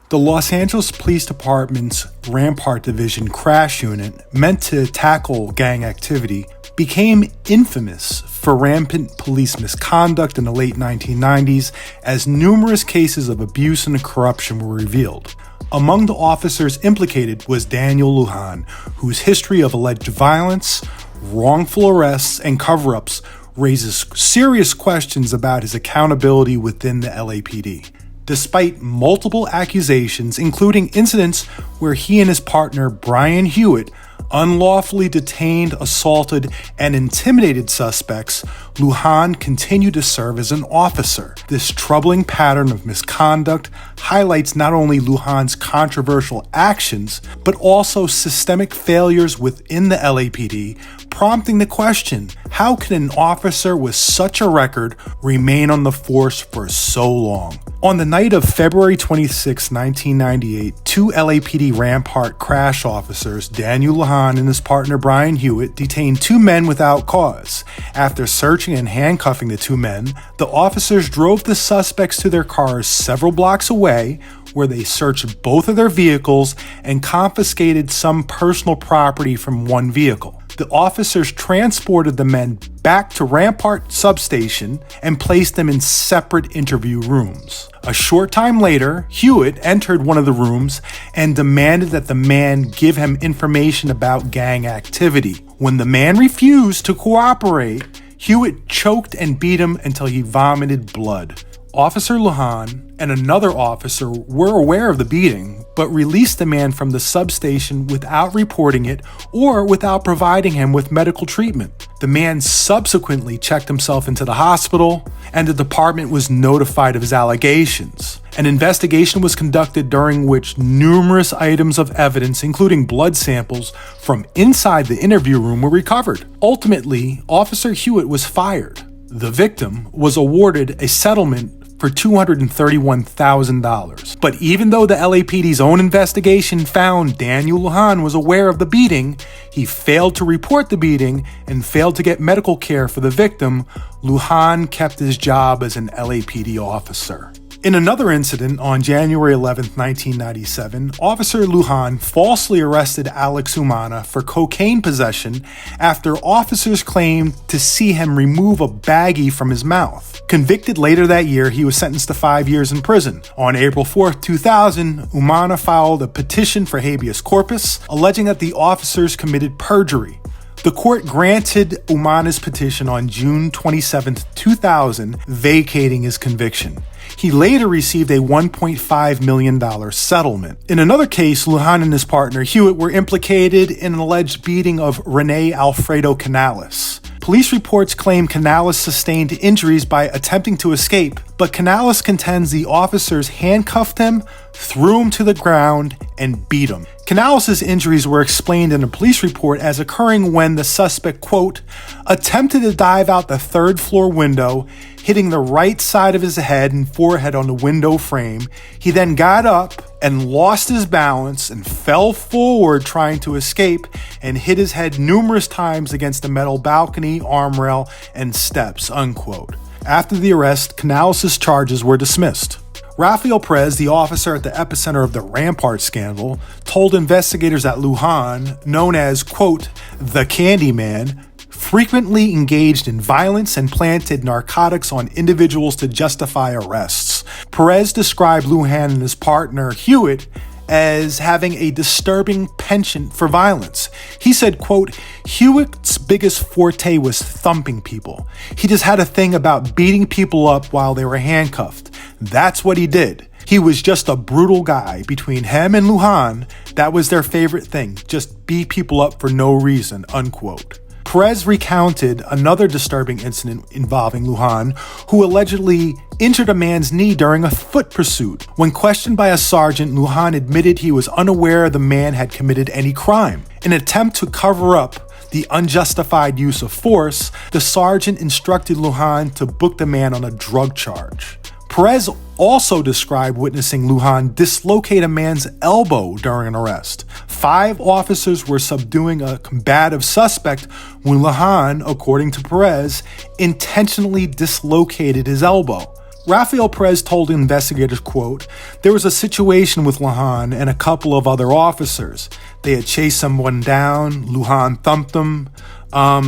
The Los Angeles Police Department's Rampart Division crash unit, meant to tackle gang activity, became infamous for rampant police misconduct in the late 1990s as numerous cases of abuse and corruption were revealed. Among the officers implicated was Daniel Lujan, whose history of alleged violence, wrongful arrests, and cover-ups raises serious questions about his accountability within the LAPD. Despite multiple accusations, including incidents where he and his partner Brian Hewitt unlawfully detained, assaulted, and intimidated suspects, Lujan continued to serve as an officer. This troubling pattern of misconduct highlights not only Lujan's controversial actions, but also systemic failures within the LAPD, prompting the question, how can an officer with such a record remain on the force for so long? On the night of February 26, 1998, two LAPD Rampart crash officers, Daniel Lujan and his partner Brian Hewitt, detained two men without cause. After searching and handcuffing the two men, the officers drove the suspects to their cars several blocks away, where they searched both of their vehicles and confiscated some personal property from one vehicle. The officers transported the men back to Rampart substation and placed them in separate interview rooms. A short time later, Hewitt entered one of the rooms and demanded that the man give him information about gang activity. When the man refused to cooperate, Hewitt choked and beat him until he vomited blood. Officer Lujan and another officer were aware of the beating, but released the man from the substation without reporting it or without providing him with medical treatment. The man subsequently checked himself into the hospital, and the department was notified of his allegations. An investigation was conducted during which numerous items of evidence, including blood samples from inside the interview room, were recovered. Ultimately, Officer Hewitt was fired. The victim was awarded a settlement for $231,000. But even though the LAPD's own investigation found Daniel Lujan was aware of the beating, he failed to report the beating and failed to get medical care for the victim. Lujan kept his job as an LAPD officer. In another incident on January 11, 1997, Officer Lujan falsely arrested Alex Umana for cocaine possession after officers claimed to see him remove a baggie from his mouth. Convicted later that year, he was sentenced to 5 years in prison. On April 4, 2000, Umana filed a petition for habeas corpus, alleging that the officers committed perjury. The court granted Umana's petition on June 27, 2000, vacating his conviction. He later received a $1.5 million settlement. In another case, Lujan and his partner Hewitt were implicated in an alleged beating of Rene Alfredo Canales. Police reports claim Canales sustained injuries by attempting to escape, but Canales contends the officers handcuffed him, threw him to the ground, and beat him. Canales' injuries were explained in a police report as occurring when the suspect, quote, attempted to dive out the third-floor window, hitting the right side of his head and forehead on the window frame. He then got up and lost his balance and fell forward trying to escape and hit his head numerous times against the metal balcony, armrail, and steps, unquote. After the arrest, Canales' charges were dismissed. Rafael Perez, the officer at the epicenter of the Rampart scandal, told investigators that Lujan, known as, quote, the CANDYMAN, frequently engaged in violence and planted narcotics on individuals to justify arrests. Perez described Lujan and his partner Hewitt as having a disturbing penchant for violence. He said, quote, Hewitt's biggest forte was thumping people. He just had a thing about beating people up while they were handcuffed. That's what he did. He was just a brutal guy. Between him and Lujan, that was their favorite thing, just beat people up for no reason, unquote. Perez recounted another disturbing incident involving Lujan, who allegedly injured a man's knee during a foot pursuit. When questioned by a sergeant, Lujan admitted he was unaware the man had committed any crime. In an attempt to cover up the unjustified use of force, the sergeant instructed Lujan to book the man on a drug charge. Perez also described witnessing Lujan dislocate a man's elbow during an arrest. 5 officers were subduing a combative suspect when Lujan, according to Perez, intentionally dislocated his elbow. Rafael Perez told investigators, quote, "There was a situation with Lujan and a couple of other officers. They had chased someone down. Lujan thumped them.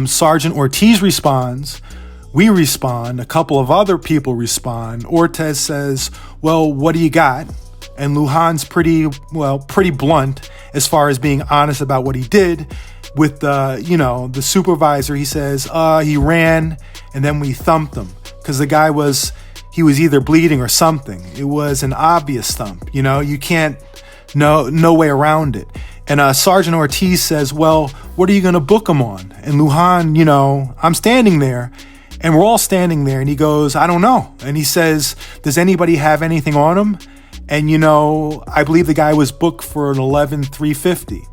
Sergeant Ortiz responds. We respond. A couple of other people respond. Ortiz says, 'Well, what do you got?' And Lujan's pretty blunt as far as being honest about what he did. With the supervisor, he says, he ran and then we thumped him because the guy was either bleeding or something. It was an obvious thump. You can't, no way around it. And Sergeant Ortiz says, 'Well, what are you going to book him on?' And Lujan, I'm standing there and we're all standing there and he goes, 'I don't know.' And he says, 'Does anybody have anything on him?' And I believe the guy was booked for an 11,350.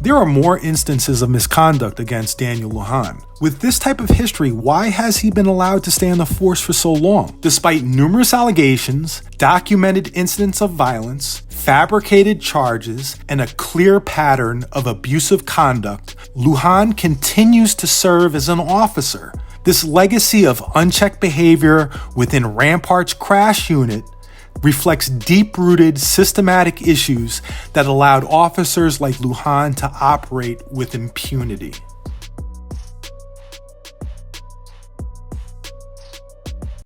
There are more instances of misconduct against Daniel Lujan. With this type of history, why has he been allowed to stay on the force for so long? Despite numerous allegations, documented incidents of violence, fabricated charges, and a clear pattern of abusive conduct, Lujan continues to serve as an officer. This legacy of unchecked behavior within Rampart's crash unit reflects deep-rooted systematic issues that allowed officers like Lujan to operate with impunity.